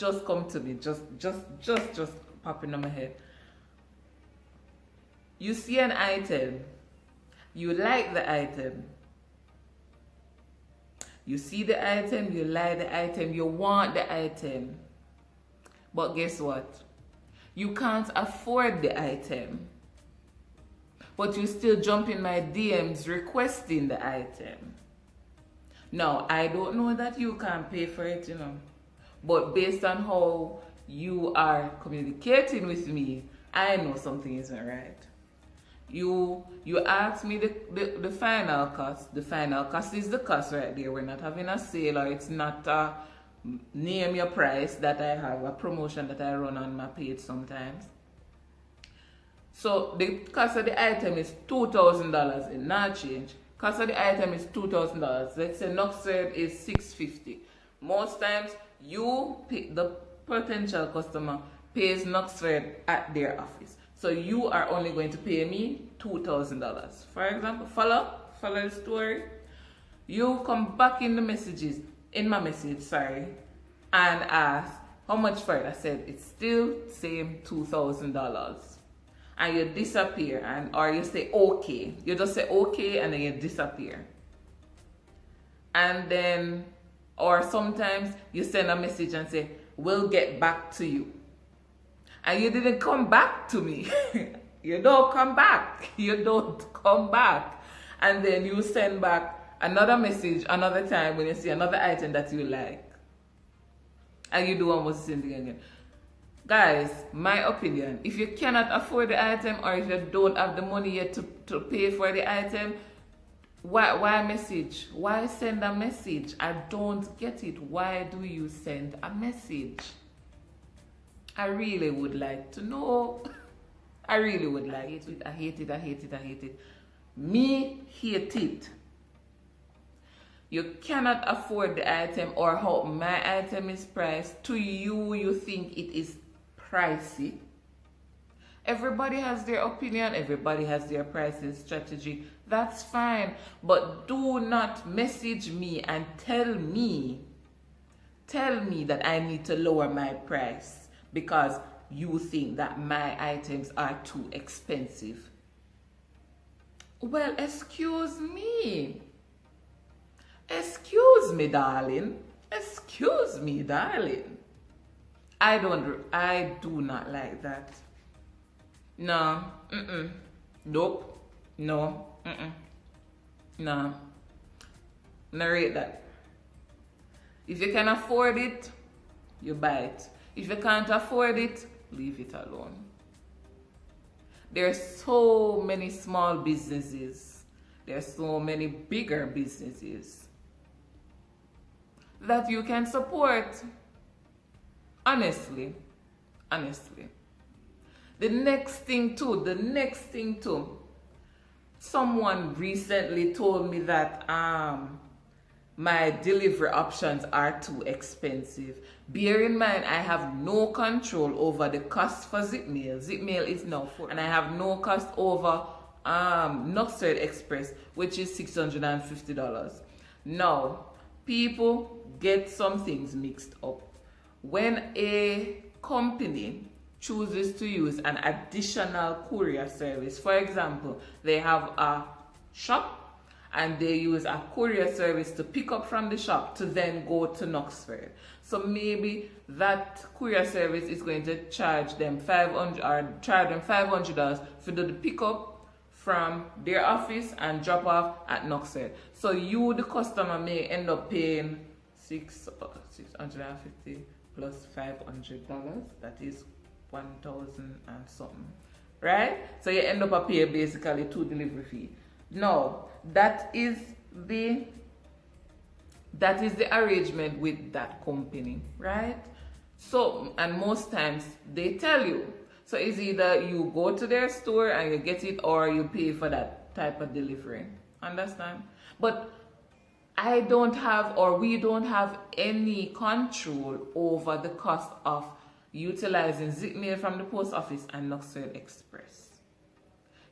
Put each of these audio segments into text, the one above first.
just come to me. Just popping on my head. You see an item, you like the item. You see the item, you like the item, you want the item. But guess what? You can't afford the item. But you still jump in my DMs requesting the item. Now, I don't know that you can pay for it, you know. But based on how you are communicating with me, I know something isn't right. You ask me the final cost. The final cost is the cost right there. We're not having a sale, or it's not a name your price that I have, a promotion that I run on my page sometimes. So the cost of the item is $2,000. It not change. Cost of the item is $2,000. Let's say Knoxford is $650. Most times you pay, the potential customer pays Knoxford at their office. So you are only going to pay me $2,000. For example, follow the story. You come back in the messages, in my message, and ask how much for it. I said it's still same $2,000. And you disappear, or you say okay. You just say okay and then you disappear. And then, or sometimes you send a message and say, we'll get back to you. And you didn't come back to me. You don't come back. You don't come back. And then you send back another message another time when you see another item that you like. And you do almost the same thing again. Guys, my opinion, if you cannot afford the item, or if you don't have the money yet to pay for the item, why message? Why send a message? I don't get it. Why do you send a message? I really would like to know. I really would like it. I hate it. Me hate it. You cannot afford the item, or how my item is priced. To you, you think it is pricey. Everybody has their opinion. Everybody has their pricing strategy. That's fine. But do not message me and tell me that I need to lower my price because you think that my items are too expensive. Well, excuse me. Excuse me, darling. Excuse me, darling. I do not like that. No. Nope. No. No. Narrate that. If you can afford it, you buy it. If you can't afford it, leave it alone. There are so many small businesses. There are so many bigger businesses that you can support. Honestly. The next thing too, someone recently told me that my delivery options are too expensive. Bear in mind, I have no control over the cost for Zipmail. Zipmail is now full, and I have no cost over Knoxford Express, which is $650. Now, people get some things mixed up. When a company chooses to use an additional courier service, for example, they have a shop and they use a courier service to pick up from the shop to then go to Knoxford. So maybe that courier service is going to charge them $500 for the pickup from their office and drop off at Knoxford. So you, the customer, may end up paying $650 plus $500. That is $1,000 and something, right? So you end up paying basically 2 delivery fee. No, that is the arrangement with that company, right? So, and most times they tell you. So it's either you go to their store and you get it, or you pay for that type of delivery. Understand? But I don't have, or we don't have any control over the cost of utilizing Zipmail from the post office and Knoxford Express.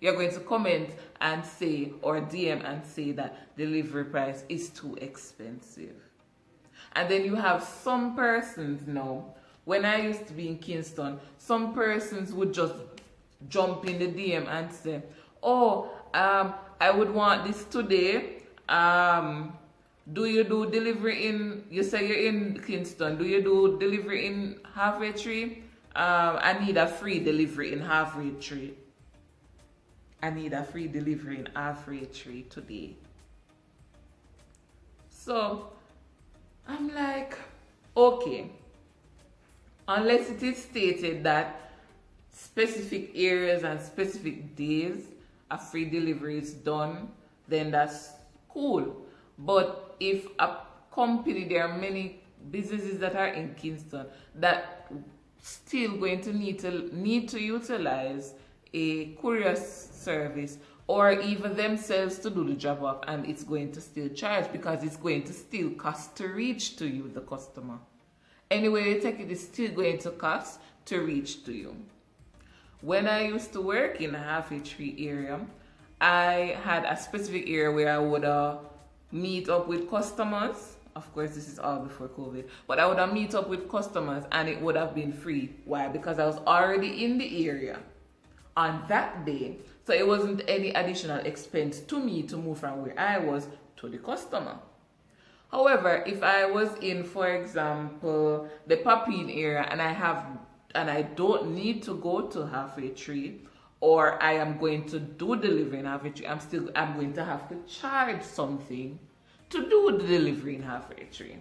You're going to comment and say, or DM and say that delivery price is too expensive. And then you have some persons now when I used to be in Kingston, some persons would just jump in the DM and say, oh, I would want this today. Do you do delivery in, you say you're in Kingston, do you do delivery in Halfway Tree? I need a free delivery in Halfway Tree. I need a free delivery in Halfway Tree today. So I'm like, okay, unless it is stated that specific areas and specific days a free delivery is done, then that's cool. But if a company, there are many businesses that are in Kingston that still going to need to utilize a courier service or even themselves to do the drop off, and it's going to still charge because it's going to still cost to reach to you, the customer. Anyway you take it, it's still going to cost to reach to you. When I used to work in a Halfway Tree area, I had a specific area where I would meet up with customers. Of course, this is all before COVID, but I would meet up with customers and it would have been free. Why? Because I was already in the area on that day. So it wasn't any additional expense to me to move from where I was to the customer. However, if I was in, for example, the Papine area and I don't need to go to Halfway Tree, or I am going to do delivery in Halfway Tree, I'm going to have to charge something to do the delivery in Halfway Tree.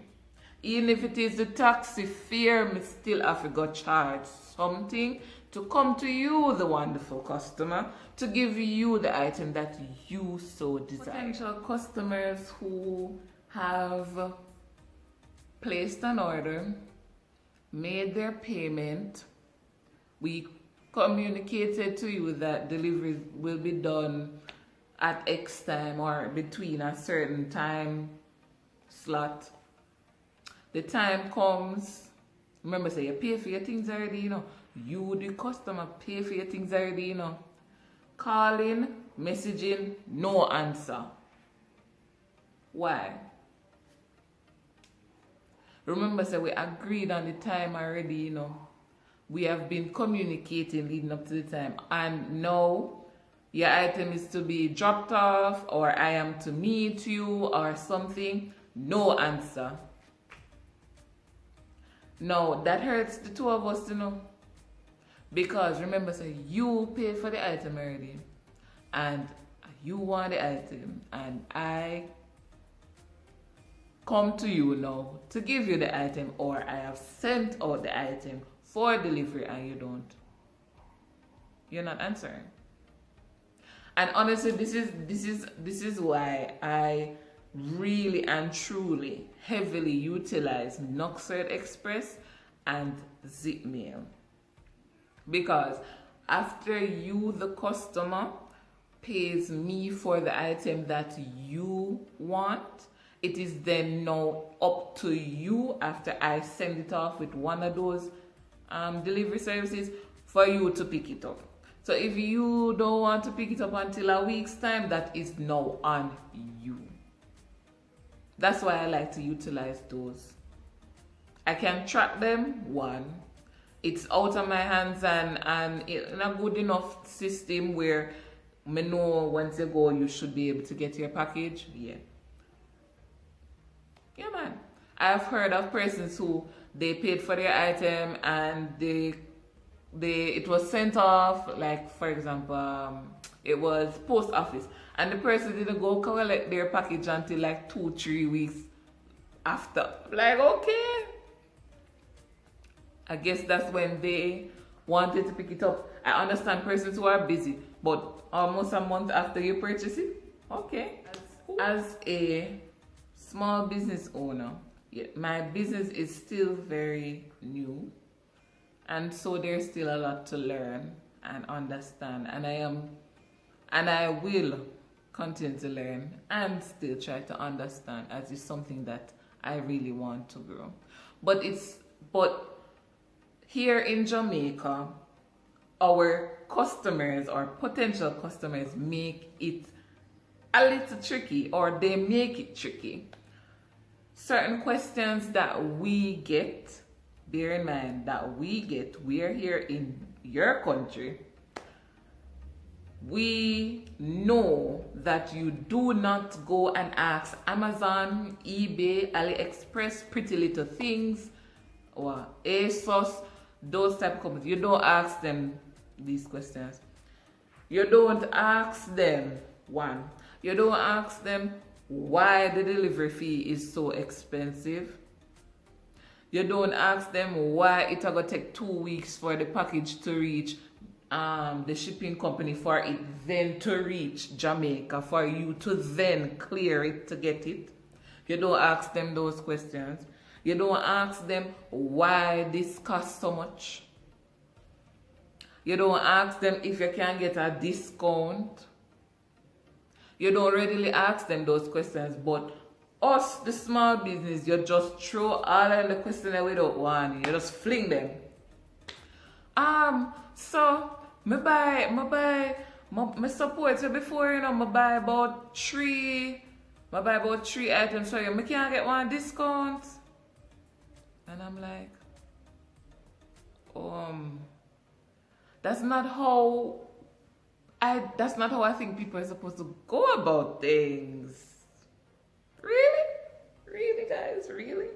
Even if it is the taxi fare, me still have to go charge something to come to you, the wonderful customer, to give you the item that you so desire. Potential customers who have placed an order, made their payment, we communicated to you that delivery will be done at X time or between a certain time slot. The time comes, remember, say you pay for your things already, you know. You, the customer, pay for your things already, you know. Calling, messaging, no answer. Why? Remember, say we agreed on the time already, you know. We have been communicating leading up to the time, and now your item is to be dropped off, or I am to meet you, or something. No answer. Now that hurts the two of us, you know, because remember, say you paid for the item already, and you want the item, and I come to you now to give you the item, or I have sent out the item for delivery and you don't. You're not answering. And honestly, this is why I really and truly heavily utilize Nuxed Express and Zipmail. Because after you, the customer, pays me for the item that you want, it is then now up to you, after I send it off with one of those delivery services, for you to pick it up. So if you don't want to pick it up until a week's time, that is now on you. That's why I like to utilize those. I can track them, one. It's out of my hands and in a good enough system where I know once you go, you should be able to get your package. Yeah, man. I've heard of persons who they paid for their item and it was sent off, like for example, it was post office, and the person didn't go collect their package until like 2-3 weeks after. Like, okay, I guess that's when they wanted to pick it up. I understand persons who are busy, but almost a month after you purchase it, okay. As a small business owner, yeah, my business is still very new, and so there's still a lot to learn and understand, and I will continue to learn and still try to understand, as it's something that I really want to grow. But here in Jamaica, our customers or potential customers make it a little tricky, or they make it tricky. Certain questions that we get bear in mind that we're here in your country. We know that you do not go and ask Amazon, eBay, AliExpress, Pretty Little Things, or ASOS, those type of companies. You don't ask them these questions. You don't ask them, one, you don't ask them why the delivery fee is so expensive. You don't ask them why it's going to take 2 weeks for the package to reach the shipping company, for it then to reach Jamaica, for you to then clear it to get it. You don't ask them those questions. You don't ask them why this costs so much. You don't ask them if you can get a discount. You don't readily ask them those questions, but us, the small business, you just throw all of the questions without warning. You just fling them. So me support you before, you know, me buy about three items for you. Me can't get one discount. And I'm like, that's not how I think people are supposed to go about things. Really, guys, really?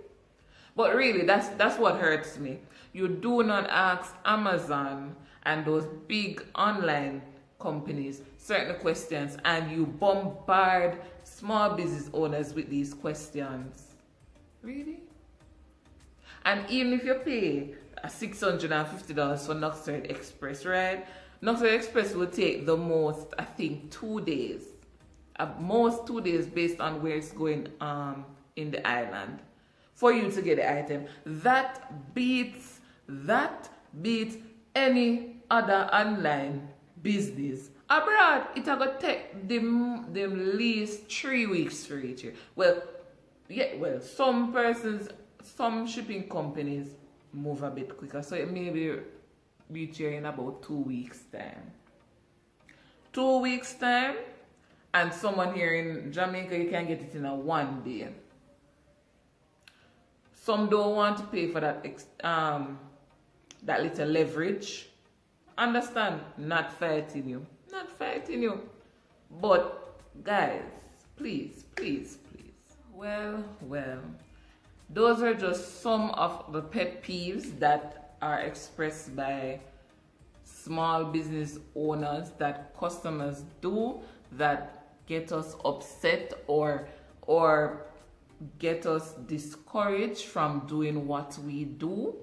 But really, that's what hurts me. You do not ask Amazon and those big online companies certain questions, and you bombard small business owners with these questions. Really? And even if you pay $650 for Knoxville Express, right? Knoxville Express will take the most, I think, 2 days. At most 2 days based on where it's going in the island for you to get the item. That beats any other online business. Abroad, it's going to take them least 3 weeks for each year. Some shipping companies move a bit quicker, so it may be reach here in about 2 weeks time. 2 weeks time, and someone here in Jamaica, you can get it in a 1 day. Some don't want to pay for that little leverage. Understand? Not fighting you. But guys, please. Well. Those are just some of the pet peeves that are expressed by small business owners that customers do that get us upset or get us discouraged from doing what we do.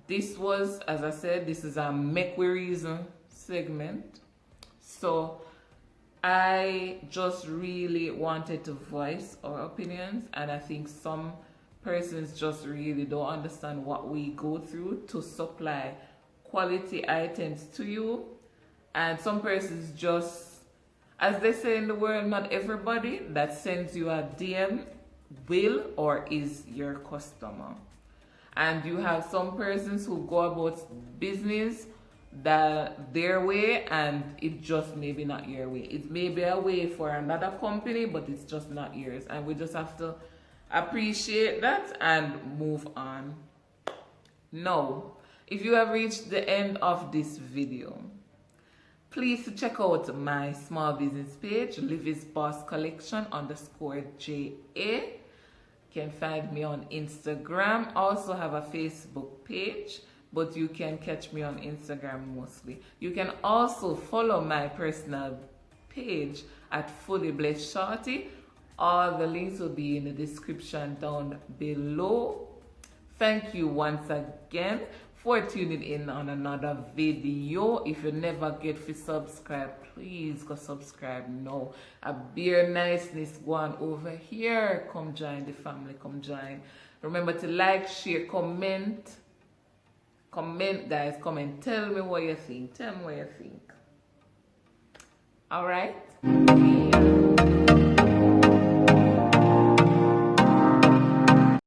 This was, as I said, this is a Make We Reason segment. So I just really wanted to voice our opinions, and I think some persons just really don't understand what we go through to supply quality items to you. And some persons just, as they say in the world, not everybody that sends you a DM will or is your customer. And you have some persons who go about business their way, and it just maybe not your way. It may be a way for another company, but it's just not yours, and we just have to appreciate that and move on. Now, if you have reached the end of this video, please check out my small business page, Livy's Boss Collection _JA. You can find me on Instagram. Also have a Facebook page, but you can catch me on Instagram mostly. You can also follow my personal page at Fully Blessed Shorty. All the links will be in the description down below. Thank you once again for tuning in on another video. If you never get to subscribe, please go subscribe now. A beer niceness going over here. Come join the family, come join. Remember to like, share, comment, guys. Comment, tell me what you think. All right. Yeah.